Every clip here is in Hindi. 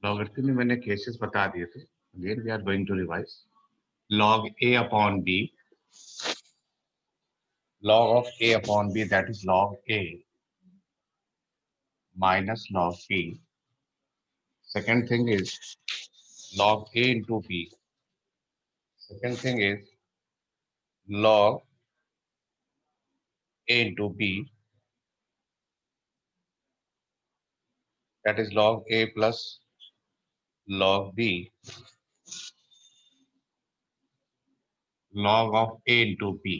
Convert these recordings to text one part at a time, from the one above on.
लॉगरिथम में मैंने केसेस बता दिए थे. Again we are going to revise. Log a upon b, log of a upon b, that is log a minus log b. Second thing is log a into b. Second thing is log a into b, that is log a plus log b, log of a into b,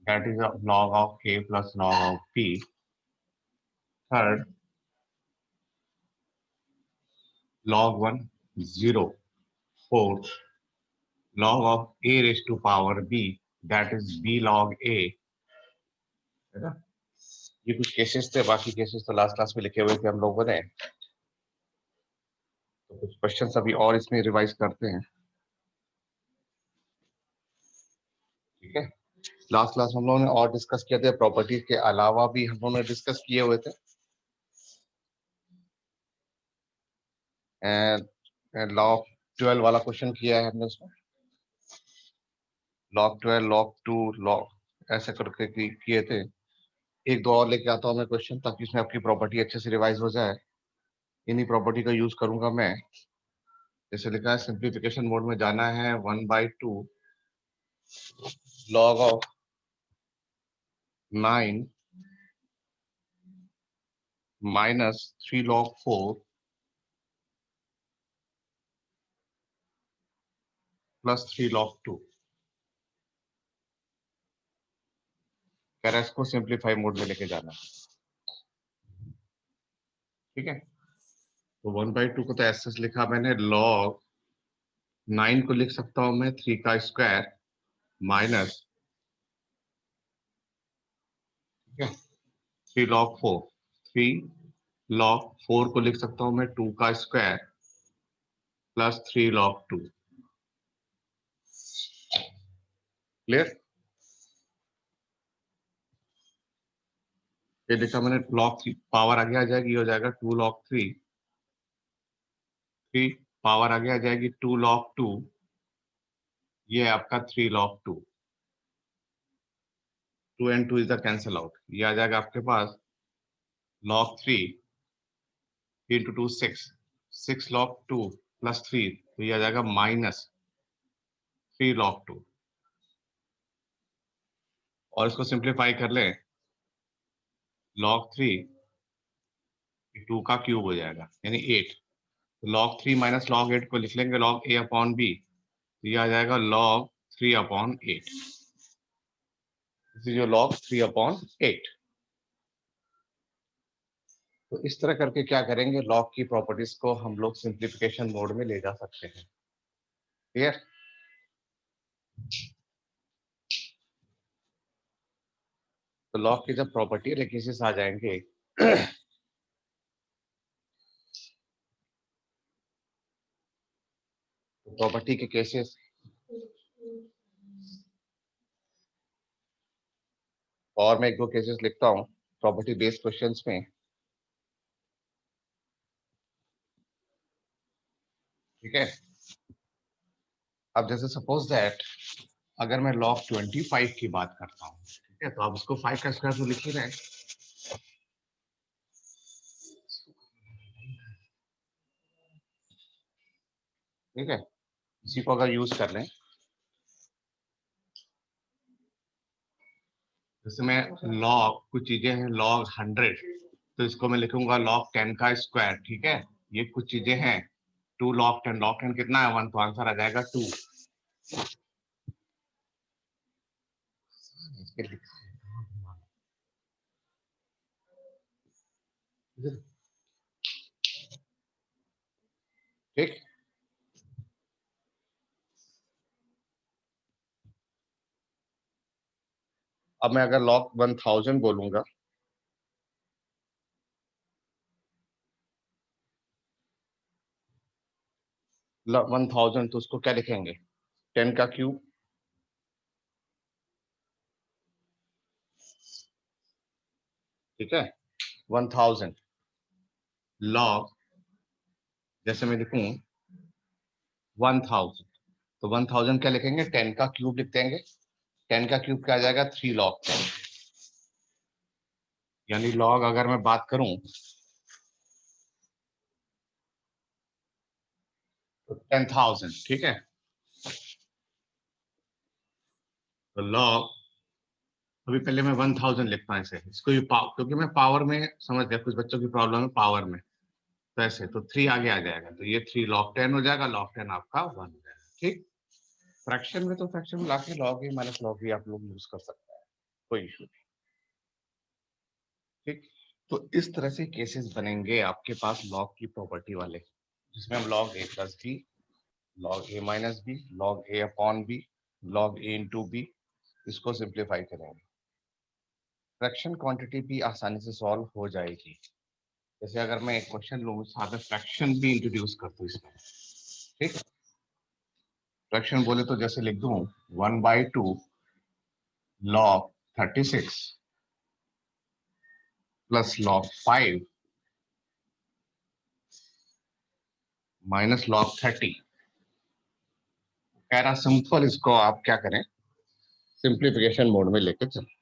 that is a log of a plus log of b. Third, log 1, 0. Fourth, log of a raised to power b, that is b log a. है ना? ये कुछ केसेस थे, बाकी केसेस तो लास्ट क्लास में लिखे हुए थे हम लोगों ने. तो कुछ क्वेश्चंस अभी और इसमें रिवाइज करते हैं. ठीक है. लास्ट क्लास हम लोगों ने और डिस्कस किया था, प्रॉपर्टीज के अलावा भी हम लोगों ने डिस्कस किए हुए थे. एंड लॉग 12 वाला क्वेश्चन किया है हमने उसमें. लॉग 12, लॉग 2, लॉग ऐसे करके किए थे. एक दो और लेके आता हूँ मैं क्वेश्चन, ताकि इसमें आपकी प्रॉपर्टी अच्छे से रिवाइज हो जाए. इन्हीं प्रॉपर्टी का यूज करूंगा मैं. जैसे लिखा है, सिंप्लीफिकेशन मोड में जाना है. 1/2 log of 9 minus 3 log 4 plus 3 log 2. कह रहा है इसको सिंप्लीफाई मोड में लेके जाना. ठीक है. तो 1/2 को तो ऐसे लिखा मैंने, log 9 को लिख सकता हूं मैं 3 का स्क्वायर माइनस, ठीक है, 3 log 4. 3 log 4 को लिख सकता हूं मैं 2 का स्क्वायर प्लस 3 log 2. क्लियर. ये लिखा मैंने, log 3 पावर आगे आ जाएगी, हो जाएगा 2 log 3. 3 पावर आगे आ जाएगी 2 log 2. ये आपका 3 log 2. 2 and 2 is the cancel out. ये आ जाएगा आपके पास log 3 into 2 6. 6 log 2 प्लस 3, तो ये आ जाएगा माइनस 3 log 2. और इसको सिंप्लीफाई कर लें, log 3 2 का क्यूब हो जाएगा, यानी 8. तो log 3 माइनस log 8 को लिख लेंगे log a अपॉन b, तो ये आ जाएगा log 3 अपॉन 8. जो log 3 अपॉन 8. तो इस तरह करके क्या करेंगे, लॉग की प्रॉपर्टीज को हम लोग सिंप्लीफिकेशन मोड में ले जा सकते हैं. क्लियर. तो लॉग की जब प्रॉपर्टी केसेस आ जाएंगे, तो प्रॉपर्टी के केसेस और मैं एक दो केसेस लिखता हूं प्रॉपर्टी बेस्ड क्वेश्चंस में. ठीक है. अब जैसे सपोज दैट अगर मैं log 25 की बात करता हूं, ठीक है, तो आप उसको 5 का स्क्वायर तो लिख ही रहे हैं. ठीक है. इसी को अगर यूज कर लें, जैसे मैं log कुछ चीजें हैं log 100, तो इसको मैं लिखूंगा log 10 का स्क्वायर. ठीक है. ये कुछ चीजें हैं 2 log 10. log 10 कितना है 1, तो आंसर आ जाएगा 2. ठीक. अब मैं अगर log 1000 बोलूंगा, log 1000, तो उसको क्या लिखेंगे, 10 का क्यूब. ठीक है. 1000 log जैसे मैं लिखूं 1000, तो 1000 क्या लिखेंगे, 10 का क्यूब लिख देंगे। 10 का क्यूब क्या आ जाएगा, 3 log 10। यानी लॉग अगर मैं बात करूं तो 10,000, ठीक है। तो लॉग, अभी पहले मैं 1000 लिखता हूं इसे, इसको भी क्योंकि मैं पावर में समझ गया, कुछ बच्चों की प्रॉब्लम है पावर में, तो ऐसे तो 3 आगे आ जाएगा, तो ये 3 log 10 हो जाएगा, log 10 आपका 1 हो जाएगा, ठीक। फ्रैक्शन में तो फ्रैक्शन में लाके लॉग ए माइनस लॉग बी आप लोग यूज कर सकते हैं, कोई इशू नहीं, ठीक। तो इस तरह से केसेस बनेंगे आपके पास लॉग की प्रॉपर्टी वाले, जिसमें हम लॉग ए प्लस बी, लॉग ए माइनस बी, लॉग ए अपॉन बी, लॉग ए इंटू बी, इसको सिंप्लीफाई करेंगे। फ्रैक्शन क्वांटिटी भी आसानी से सॉल्व हो जाएगी। जैसे अगर मैं एक क्वेश्चन लूँ, साथ में फ्रैक्शन भी इंट्रोड्यूस कर दूँ इसमें, ठीक। फ्रैक्शन बोले तो जैसे लिख दूं 1/2 log 36 plus log 5 minus log 30। कह रहा सिंपल, इसको आप क्या करें, सिंप्लीफिकेशन मोड में लेके चलें।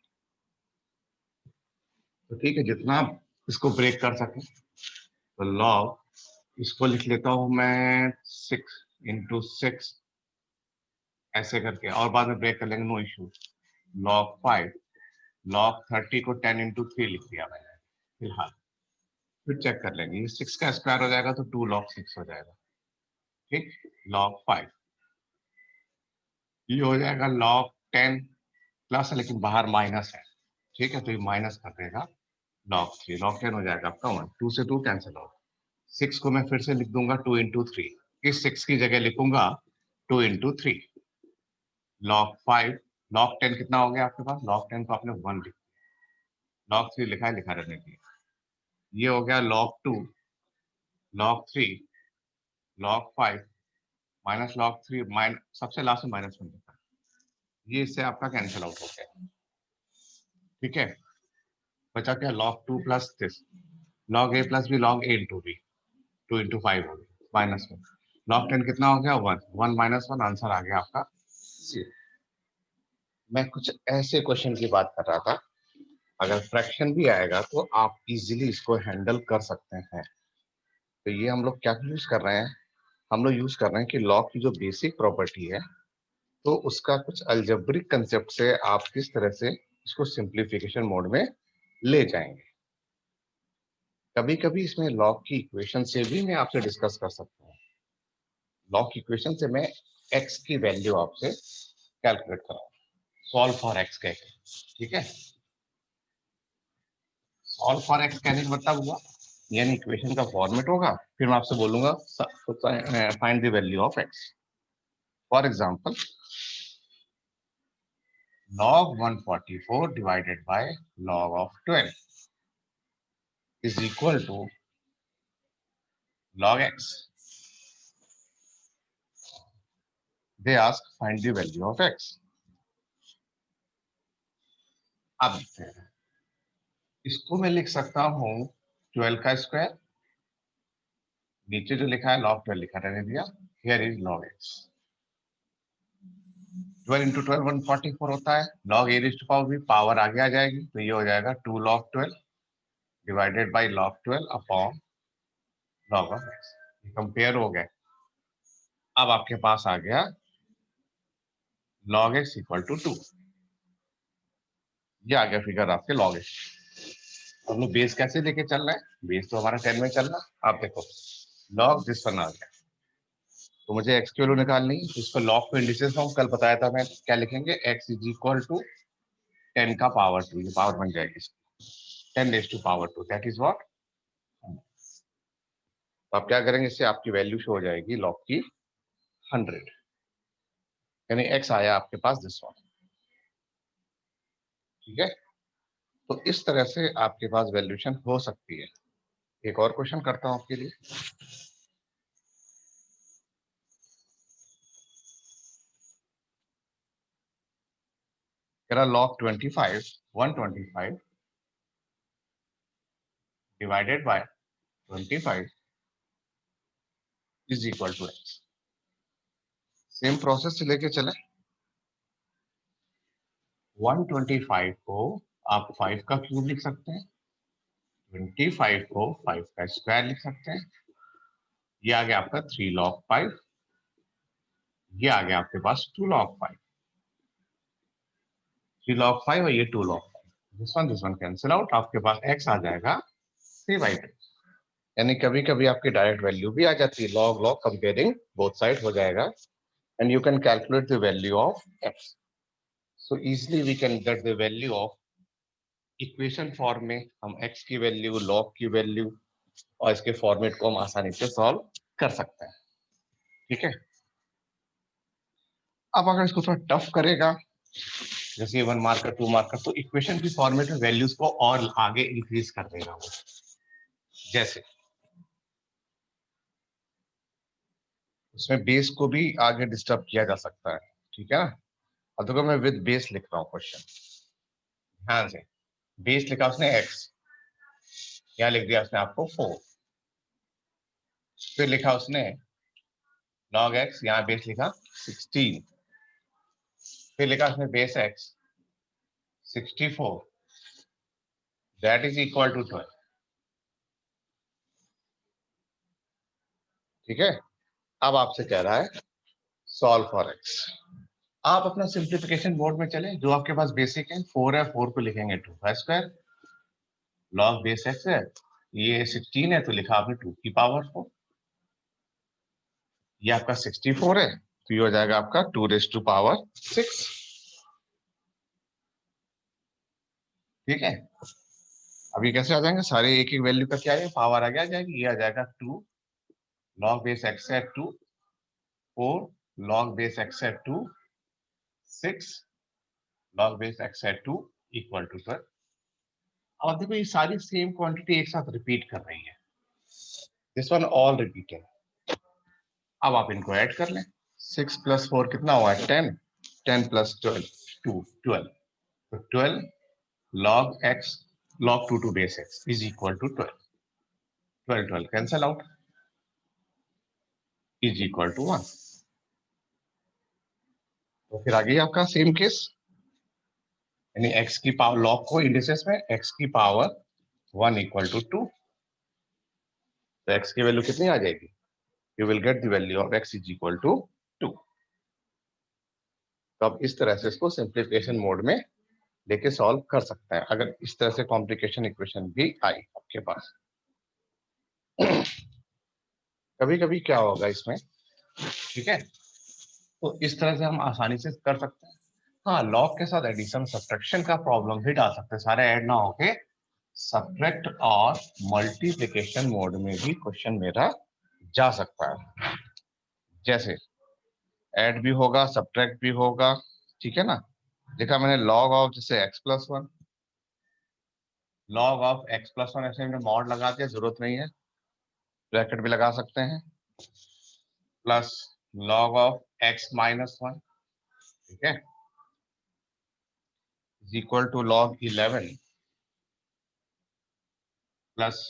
तो ठीक है, जितना आप इसको ब्रेक कर सकें, तो log, इसको लिख लेता हूं मैं 6 × 6 ऐसे करके, और बाद में ब्रेक कर लेंगे, नो इशू। log 5, log 30 को 10 × 3 लिख दिया मैंने फिलहाल, फिर चेक कर लेंगे, ये 6 का स्क्वायर हो जाएगा तो 2 log 6 हो जाएगा, ठीक। log 5, ये हो जाएगा log 10 प्लस है, लेकिन बाहर माइनस है, ठीक है, तो ये माइनस कर देगा log 3, log 10 हो जाएगा आपका 1, 2 से 2 कैंसिल होगा। 6 को मैं फिर से लिख दूंगा 2 × 3, इस 6 की जगह लिखूंगा 2 × 3, log 5, log 10 कितना हो गया आपके पास, log 10 को आपने 1 लिख, log 3 लिखा है, लिखा रहने दिया, ये हो गया log 2, log 3, log 5 minus log 3, सबसे लास्ट में -1 लिखा, ये इससे आपका कैंसिल आउट हो गया, ठीक है। बचा क्या, log 2 plus this, log a plus b, log a into b, 2 × 5 हो गया -1, log 10 कितना हो गया, 1, 1 - 1, आंसर आ गया आपका C। मैं कुछ ऐसे क्वेश्चन की बात कर रहा था, अगर फ्रैक्शन भी आएगा तो आप इजीली इसको हैंडल कर सकते हैं। तो ये हम लोग क्या यूज कर रहे हैं, हम लोग यूज कर रहे हैं कि लॉग की जो बेसिक प्रॉपर्टी है, तो उसका कुछ अल्जेब्रिक कंसेप्ट से आप किस तरह से इसको सिंप्लीफिकेशन मोड में ले जाएंगे। कभी कभी इसमें लॉग की इक्वेशन से भी मैं आपसे डिस्कस कर सकता हूँ। लॉग की इक्वेशन से मैं एक्स की वैल्यू आपसे कैलकुलेट कराऊँ, सॉल्व फॉर एक्स कह के, ठीक है। सॉल्व फॉर एक्स कहने का मतलब हुआ, यानी इक्वेशन का फॉर्मेट होगा, फिर मैं आपसे बोलूंगा find the value of x. For example, log 144 divided by log of 12 is equal to log x. They ask find the value of x. अब देखते हैं, इसको मैं लिख सकता हूं 12 का स्क्वायर, नीचे जो लिखा है log 12 लिखा रहने दिया, here is log x। 12 × 12 144 होता है, log a raised to power b, power आगे आ जाएगी, तो ये हो जाएगा 2 log 12 divided by log 12 upon log of x। ये कंपेयर हो गए, अब आपके पास आ गया log x इक्वल टू 2, ये आ गया फिगर आपके log x। हम लोग बेस कैसे लेके चल रहे हैं, बेस तो हमारा 10 में चल रहा है, आप देखो log दिस वन आ गया, तो मुझे x की वैल्यू निकालनी, इसको log को इंडिसेस फॉर्म कल बताया था मैं, क्या लिखेंगे, x इज इक्वल टू 10 का पावर 2, ये पावर बन जाएगी 10 raise to power 2, that is what. तो आप क्या करेंगे, इससे आपकी वैल्यू शो हो जाएगी log की 100, यानी x आया आपके पास दिस वन, ठीक है। तो इस तरह से आपके पास वैल्यूएशन हो सकती है। एक और क्वेश्चन करता हूं आपके लिए, log 25 125 divided by 25 is equal to x. Same process से लेके चले। 125 को आप 5 का क्यूब लिख सकते हैं, 25 को 5 का स्क्वायर लिख सकते हैं। ये आ गया आपका 3 log 5, ये आ गया आपके पास 2 log 5, 3 log 5 और ये 2 log 5। This one cancel out, आपके पास x आ जाएगा 3/2। यानी कभी कभी आपकी डायरेक्ट वैल्यू भी आ जाती है, log log comparing both side हो जाएगा, and you can calculate the value of x। So easily we can get the value of equation form में। हम x की वैल्यू, लॉग की वैल्यू और इसके फॉर्मेट को हम आसानी से सॉल्व कर सकते हैं। ठीक है। अब अगर इसको थोड़ा टफ करेगा, जैसे 1 मार्कर 2 मार्कर, तो इक्वेशन की फॉर्मेट में वैल्यूज को और आगे इंक्रीज कर देगा वो। जैसे उसमें बेस को भी आगे डिस्टर्ब किया जा सकता है। ठीक है ना। अब देखो मैं विद बेस लिख रहा हूँ क्वेश्चन, ध्यान से। बेस लिखा उसने x, यहाँ लिख दिया उसने आपको 4। फिर लिखा उसने log x, यहाँ बेस लिखा 16। फिर लिखा उसने base x 64, that is equal to 12। ठीक है। अब आपसे कह रहा है सॉल्व फॉर x। आप अपना सिंप्लीफिकेशन मोड में चले, जो आपके पास बेसिक है 4 है, 4 को लिखेंगे 2 का स्क्वायर, log बेस x है, ये 16 है तो लिखा आपने 2 की पावर 4। ये आपका 64 है तो ये हो जाएगा आपका 2 रेज़ टू पावर 6। ठीक है। अभी कैसे आ जाएंगे सारे, एक एक वैल्यू का क्या है पावर आ जाएगी। ये आ जाएगा 2 log बेस x है 2, 4 log बेस x है 2, 6 log बेस x है 2 इक्वल टू 12। अब देखो ये सारी सेम क्वांटिटी एक साथ रिपीट कर रही है, दिस वन ऑल रिपीटेड। अब आप इनको ऐड कर लें। 6 + 4 कितना हुआ है 10, 10 + 12 12। तो 12 log x log 2 to base x is equal to 12। 12 12 cancel out, is equal to 1। तो फिर आ गई आपका सेम केस, यानी x की पावर, लॉग को इंडिसेस में x की पावर 1 इक्वल टू 2। तो x की वैल्यू कितनी आ जाएगी, you will get the value of x is equal to 2। तो अब इस तरह से इसको सिंप्लीफिकेशन मोड में लेके सॉल्व कर सकते हैं, अगर इस तरह से कॉम्प्लिकेशन इक्वेशन भी आई आपके पास। कभी कभी क्या होगा इसमें, ठीक है, तो इस तरह से हम आसानी से कर सकते हैं। हाँ, लॉग के साथ एडिशन सब्ट्रैक्शन का प्रॉब्लम भी डाल सकते हैं, सारे ऐड ना होके सब्ट्रैक्ट और मल्टीप्लिकेशन मोड में भी क्वेश्चन मेरा जा सकता है। जैसे ऐड भी होगा, सब्ट्रैक्ट भी होगा, ठीक है ना। देखा मैंने लॉग ऑफ जैसे x+1, लॉग ऑफ x+1 ऐसे मैंने मॉड लगा दिया, जरूरत नहीं है, ब्रैकेट भी लगा सकते हैं, प्लस लॉग ऑफ x-1, ठीक है, is equal to log 11 plus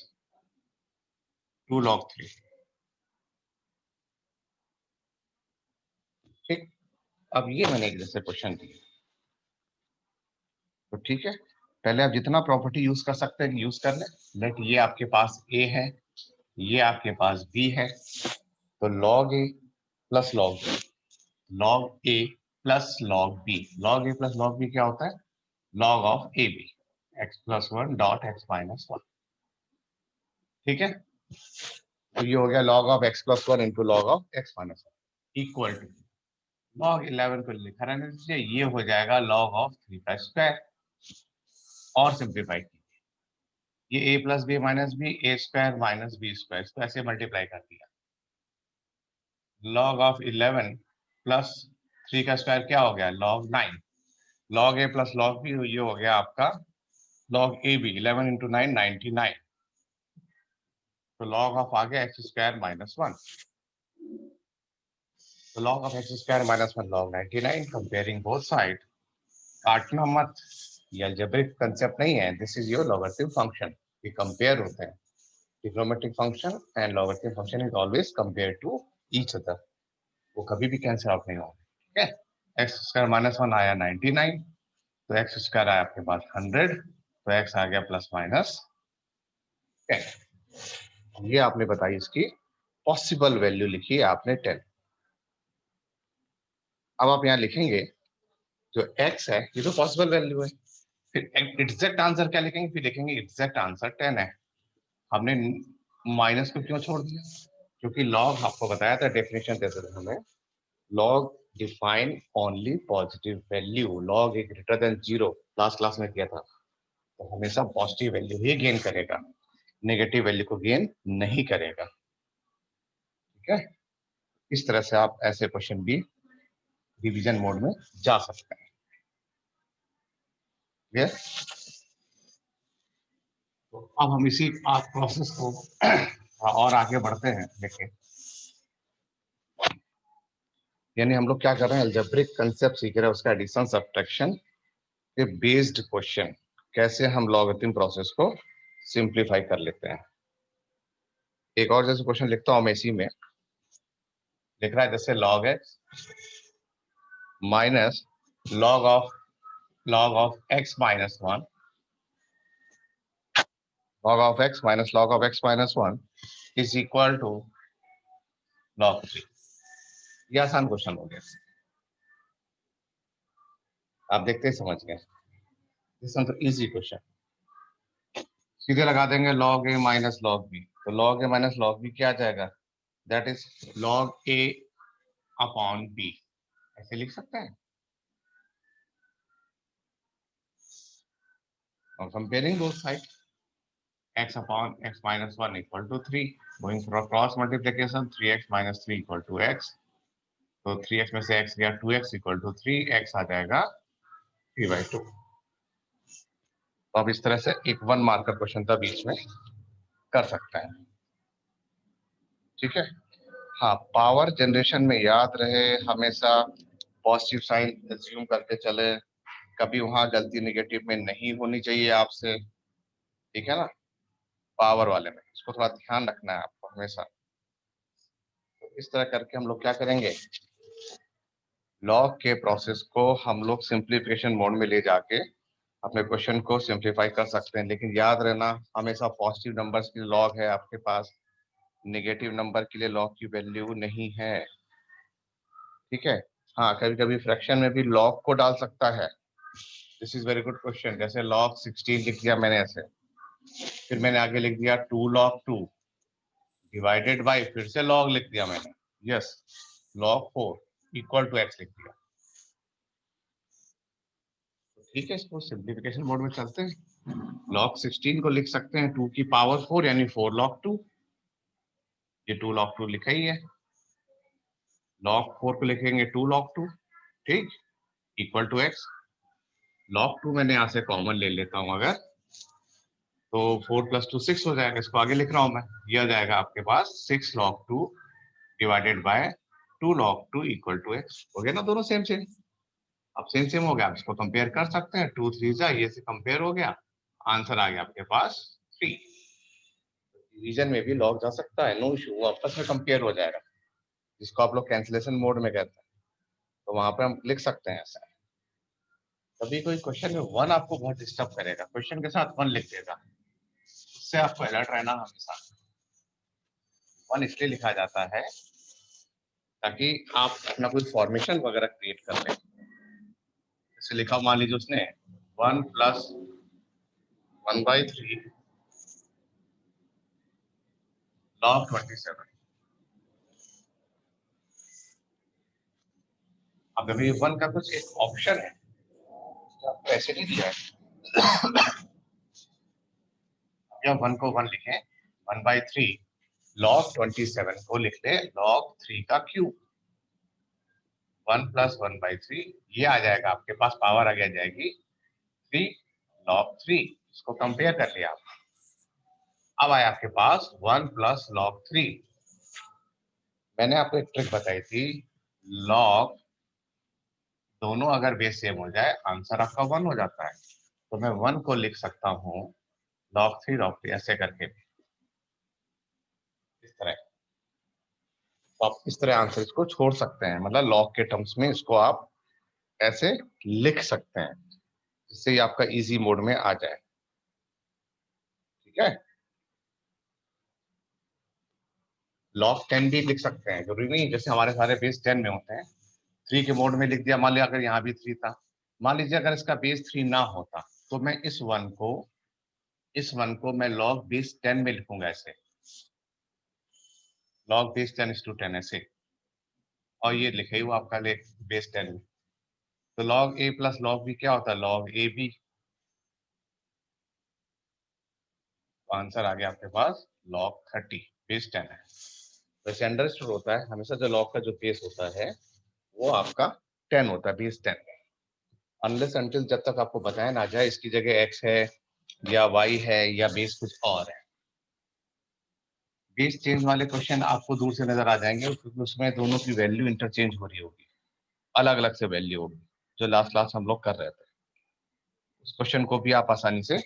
2 log 3। ठीक। अब ये मैंने एक जैसे क्वेश्चन दिए, तो ठीक है, पहले आप जितना प्रॉपर्टी यूज कर सकते हैं यूज कर लें। लेट ये आपके पास a है, ये आपके पास b है, तो log a plus log b, log a plus log b, log a plus log b क्या होता है, log of ab, x+1 dot x-1। ठीक है। तो ये हो गया log of x+1 into log of x-1 equal to log 11 को लिखा रहने दीजिए, ये हो जाएगा log ऑफ 3 का स्क्वायर। और सिंप्लीफाई कीजिए, ये a plus b minus b, a square minus b square, इसको ऐसे मल्टीप्लाई कर दिया। log ऑफ 11 प्लस 3 का स्क्वायर क्या हो गया, log 9, log a plus log b, ये हो गया आपका log ab, 11 इंटू 9 99। तो log ऑफ आ गया x² - 1। तो log of x² - 1 log 99, comparing both side. काटना मत, ये अलजेब्रिक कंसेप्ट नहीं है, this is your logarithm function, ये कंपेयर होते हैं। Trigonometric function and logarithmic function is always compared to each other. वो कभी भी कैंसिल आउट नहीं होगा. ठीक है. एक्स स्क्वायर माइनस 1 आया 99, तो एक्स स्क्वायर आया आपके पास 100, तो एक्स आ गया प्लस माइनस 10. ये आपने बताई, इसकी पॉसिबल वैल्यू लिखी है आपने 10. अब आप यहाँ लिखेंगे जो x है ये तो पॉसिबल वैल्यू है. फिर एग्जैक्ट आंसर क्या लिखेंगे? फिर लिखेंगे एग्जैक्ट आंसर 10 है. हमने माइनस को क्यों छोड़ दिया? क्योंकि लॉग आपको बताया था, डेफिनेशन देते थे हमें, log define only positive value. Log A greater than 0 last class में किया था, तो हमेशा पॉजिटिव वैल्यू ही गेन करेगा, नेगेटिव वैल्यू को गेन नहीं करेगा. ठीक है. इस तरह से आप ऐसे क्वेश्चन भी रिवीजन मोड में जा सकते हैं. yes? तो अब हम इसी आप प्रोसेस को और आगे बढ़ते हैं. देखिए, यानी हम लोग क्या कर रहे हैं, अलजेब्रिक कंसेप्ट सीख रहे हैं, उसका एडिशन सब्ट्रैक्शन के बेस्ड क्वेश्चन, कैसे हम लॉगरिथम प्रोसेस को सिंप्लीफाई कर लेते हैं. एक और जैसे क्वेश्चन लिखता हूं मैं, इसी में लिख रहा है जैसे log x minus log of x minus 1, log of x minus log of x minus 1 is equal to log 3. ये आसान क्वेश्चन हो गया, आप देखते ही समझ गए. तो इजी क्वेश्चन, सीधे लगा देंगे log a minus log b. तो log a minus log b क्या आ जाएगा? That is log a upon b. ऐसे लिख सकते हैं. और comparing both side, x upon x minus 1 equal to 3. Going for cross multiplication, 3x minus 3 equal to x. तो 3x में से x गया, 2x इक्वल टू 3, x आ जाएगा 3/2. तो अब इस तरह से एक 1 मार्कर क्वेश्चन था बीच में कर सकते हैं. ठीक है. हाँ, पावर जनरेशन में याद रहे हमेशा पॉजिटिव साइन एज्यूम करके चले, कभी वहां गलती नेगेटिव में नहीं होनी चाहिए आपसे. ठीक है ना. पावर वाले में इसको थोड़ा ध्यान रखना है आपको हमेशा. तो इस तरह करके हम लोग क्या करेंगे, लॉग के प्रोसेस को हम लोग सिंप्लीफिकेशन मोड में ले जाके अपने क्वेश्चन को सिंप्लीफाई कर सकते हैं. लेकिन याद रहना, हमेशा पॉजिटिव नंबर्स के लिए लॉग है आपके पास, नेगेटिव नंबर के लिए लॉग की वैल्यू नहीं है. ठीक है. हाँ, कभी कभी फ्रैक्शन में भी लॉग को डाल सकता है. This is very good question. जैसे log 16 लिख दिया मैंने ऐसे, फिर मैंने आगे लिख दिया 2 log 2 डिवाइडेड बाय, फिर से log लिख दिया मैंने, yes, log 4 equal to x लिख दिया. ठीक है, इसको सिंप्लीफिकेशन मोड में चलते हैं. log 16 को लिख सकते हैं 2 की पावर 4 यानी 4 log 2. ये 2 log 2 लिखा ही है. log 4 को लिखेंगे 2 log 2, ठीक, इक्वल टू x. log 2 मैंने यहाँ से कॉमन ले लेता हूं अगर, तो 4 + 2 6 हो जाएगा. इसको आगे लिख रहा हूं मैं, ये आ जाएगा आपके पास 6 log 2 divided by 2 log 2 equal to x. हो गया ना, दोनों सेम सेम. अब सेम सेम हो गया, आप इसको कंपेयर कर सकते हैं. 2 3 जा, ये से कंपेयर हो गया, आंसर आ गया आपके पास 3. डिवीजन में भी लॉग जा सकता है, नो इशू, वो आपस में कंपेयर हो जाएगा, जिसको आप लोग कैंसिलेशन मोड में कहते हैं. तो वहां पे हम लिख सकते हैं ऐसा. कभी कोई क्वेश्चन में 1 आपको बहुत डिस्टर्ब करेगा, क्वेश्चन के साथ 1 लिख देगा, उससे आपको अलर्ट रहना हमेशा. 1 इसलिए लिखा जाता है ताकि आप अपना कोई फॉर्मेशन वगैरह क्रिएट कर लें. जैसे लिखा, मान लीजिए उसने 1 + 1/3 log 27. अब अभी 1 का कुछ एक ऑप्शन है, आपको ऐसे नहीं दिया है. या 1 को 1 लिखें, 1/3 log 27 को लिख ले log 3 का क्यूब. 1 + 1/3 ये आ जाएगा आपके पास, पावर आ गया जाएगी 3 log 3. इसको कंपेयर कर लिया आप. अब आया आपके पास 1 + log 3. मैंने आपको एक ट्रिक बताई थी, log दोनों अगर बेस सेम हो जाए, आंसर आपका 1 हो जाता है. तो मैं 1 को लिख सकता हूँ log 3 ऐसे करके. तो आप इस तरह आंसर इसको छोड़ सकते हैं, मतलब लॉग के टर्म्स में इसको आप ऐसे लिख सकते हैं, जिससे ये आपका इजी मोड में आ जाए। ठीक है, लॉग 10 भी लिख सकते हैं, जरूरी नहीं जैसे हमारे सारे बेस 10 में होते हैं। 3 के मोड में लिख दिया, मान लिया अगर यहाँ भी 3 था, मान लीजिए अगर इसका बेस 3 ना होता तो मैं इस वन को मैं लॉग बेस 10 में लिखूंगा ऐसे, लॉग बेस 10:10 ऐसे, और ये लिखे हुआ आपका बेस 10 में। तो लॉग ए प्लस लॉग बी क्या होता है, लॉग ए बी। तो आंसर आ गया आपके पास लॉग 30, बेस 10 है। वैसे अंडरस्टूड होता है हमेशा जो लॉग का जो बेस होता है वो आपका 10 होता है, बेस 10। अनलेस अंटिल जब तक आपको बताया ना जाए इसकी जगह x है या y है या बेस कुछ और है। बेस चेंज वाले क्वेश्चन आपको दूर से नजर आ जाएंगे, क्योंकि उसमें दोनों की वैल्यू इंटरचेंज हो रही होगी, अलग अलग से वैल्यू होगी, जो लास्ट क्लास हम लोग कर रहे थे। उस क्वेश्चन को भी आप आसानी से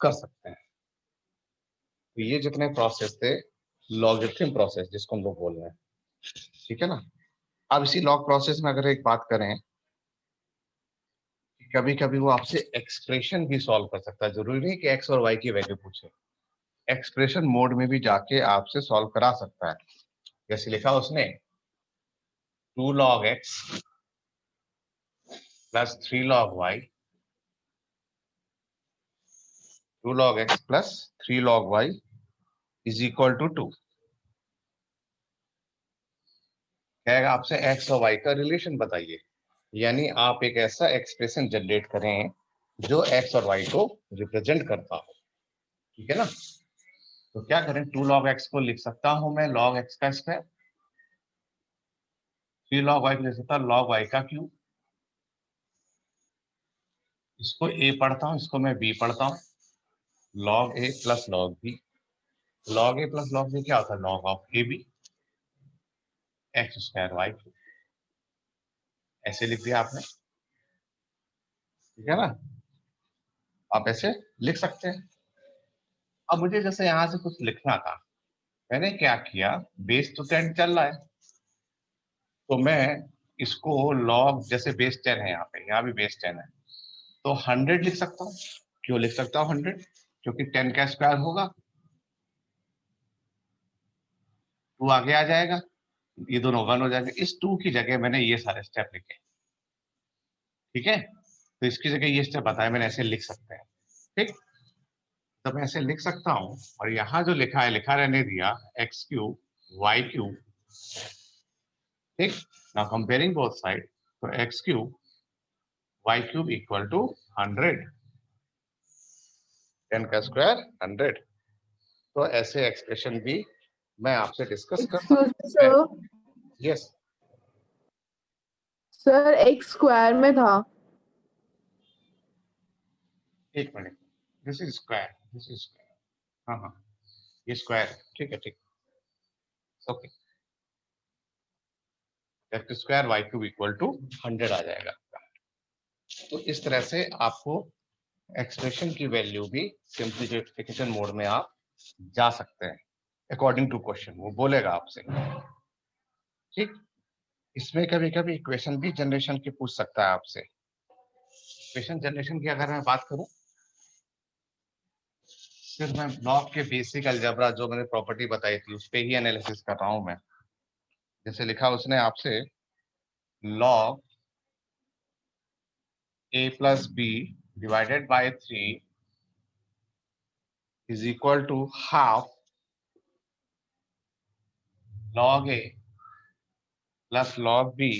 कर सकते हैं। तो ये जितने प्रोसेस थे, लॉगरिथम प्रोसेस जिसको हम लोग बोल रहे हैं, ठीक है ना। अब इसी लॉग प्रोसेस में अगर एक बात करें, कभी कभी वो आपसे एक्सप्रेशन भी सॉल्व कर सकता है, जरूरी नहीं कि एक्स और वाई की वैल्यू पूछे, एक्सप्रेशन मोड में भी जाके आपसे सॉल्व करा सकता है। जैसे लिखा उसने 2 log x plus 3 log y, 2 log x plus 3 log y is equal to 2। कहेगा आपसे x और y का रिलेशन बताइए, यानी आप एक ऐसा एक्सप्रेशन जनरेट करें जो x और y को रिप्रेजेंट करता हो। ठीक है ना। तो क्या करें, 2 log x को लिख सकता हूं मैं log x का स्क्वायर, 3 log y को लिख सकता हूं log y का क्यूब। इसको a पढ़ता हूं, इसको मैं b पढ़ता हूं, log a plus log b। log a plus log b क्या होता है, log of a b x square y cube. ऐसे लिख दिया आपने, ठीक है ना। आप ऐसे लिख सकते हैं। अब मुझे जैसे यहां से कुछ लिखना था, मैंने क्या किया, बेस तो 10 चल रहा है, तो मैं इसको log, जैसे बेस 10 है यहाँ पे, यहाँ भी बेस 10 है, तो 100 लिख सकता हूँ। क्यों लिख सकता हूँ 100, क्योंकि 10 का स्क्वायर होगा, 2 आगे आ जाएगा, ये दोनों 1 हो जाएंगे। इस 2 की जगह मैंने ये सारे स्टेप लिखे, ठीक है। तो इसकी जगह ये स्टेप बताया मैंने, ऐसे लिख सकते हैं, ठीक। तो मैं ऐसे लिख सकता हूँ, और यहाँ जो लिखा है लिखा रहने दिया, एक्स क्यूब वाई क्यूब, ठीक। नाउ कंपेयरिंग बोथ साइड, तो x cube y cube equal to 100, 10 का स्क्वायर 100। तो ऐसे एक्सप्रेशन भी मैं आपसे डिस्कस कर Excuse me, सकता हूँ। sir. Yes sir x square में था। एक minute, this is square, this is square, हाँ हाँ ये स्क्वायर, ठीक है, ठीक, okay. X square y cube equal to 100 आ जाएगा। तो इस तरह से आपको एक्सप्रेशन की वैल्यू भी सिंप्लीफिकेशन मोड में आप जा सकते हैं, अकॉर्डिंग टू क्वेश्चन वो बोलेगा आपसे, ठीक। इसमें कभी कभी इक्वेशन भी जनरेशन की पूछ सकता है आपसे। इक्वेशन जनरेशन की अगर मैं बात करूं, सिर्फ मैं ब्लॉक के बेसिक अलजेब्रा जो मैंने प्रॉपर्टी बताई थी उस पर ही एनालिसिस कर रहा हूं मैं। जैसे लिखा उसने आपसे log a plus b divided by 3 is equal to half log a plus log b।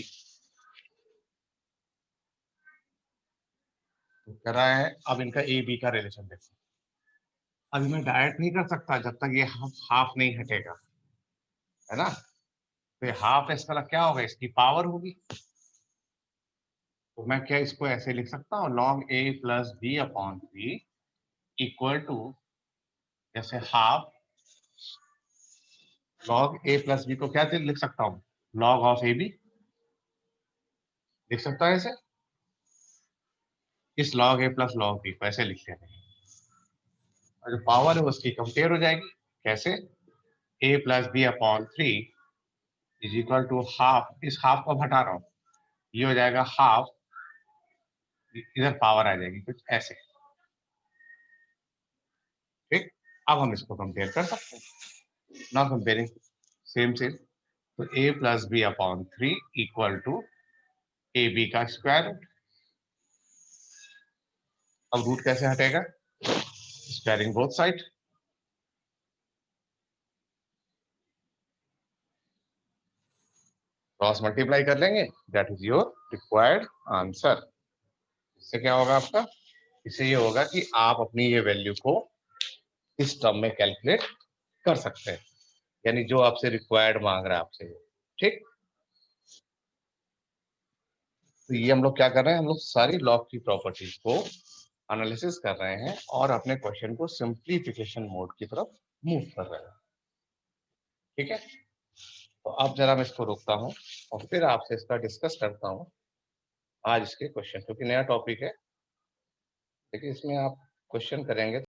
तो कह रहा है अब इनका ए बी का रिलेशन देखो। अभी मैं डायरेक्ट नहीं कर सकता जब तक ये हाफ नहीं हटेगा, है ना। तो ये हाफ इसका क्या होगा, इसकी पावर होगी। तो मैं क्या इसको ऐसे लिख सकता हूँ, log a plus B upon 3 equal to, जैसे half log a plus B को क्या लिख सकता हूँ, log ऑफ ए बी लिख सकता है ऐसे। इस log a plus log b को ऐसे लिख लेते हैं, और जो पावर है उसकी कंपेयर हो जाएगी। कैसे, a plus B upon 3 is equal to half, इस हाफ को हटा रहा हूं, ये हो जाएगा हाफ, इधर पावर आ जाएगी कुछ ऐसे। ठीक, अब हम इसको कंपेयर कर सकते हैं। नाउ कंपेयरिंग सेम सेम, तो a plus B upon 3 equal to a b का स्क्वायर रूट। अब रूट कैसे हटेगा? Squaring both side, cross multiply कर लेंगे, that is your required answer. इससे क्या होगा आपका? इससे ये होगा कि आप अपनी ये वैल्यू को इस टर्म में कैलकुलेट कर सकते हैं, यानी जो आपसे रिक्वायर्ड मांग रहा है आपसे। ठीक, तो ये हम लोग क्या कर रहे हैं, हम लोग सारी लॉग की प्रॉपर्टीज को एनालिसिस कर रहे हैं और अपने क्वेश्चन को सिंप्लीफिकेशन मोड की तरफ मूव कर रहे हैं। ठीक है, तो अब जरा मैं इसको रोकता हूँ और फिर आपसे इसका डिस्कस करता हूँ आज इसके क्वेश्चन, क्योंकि नया टॉपिक है, लेकिन इसमें आप क्वेश्चन करेंगे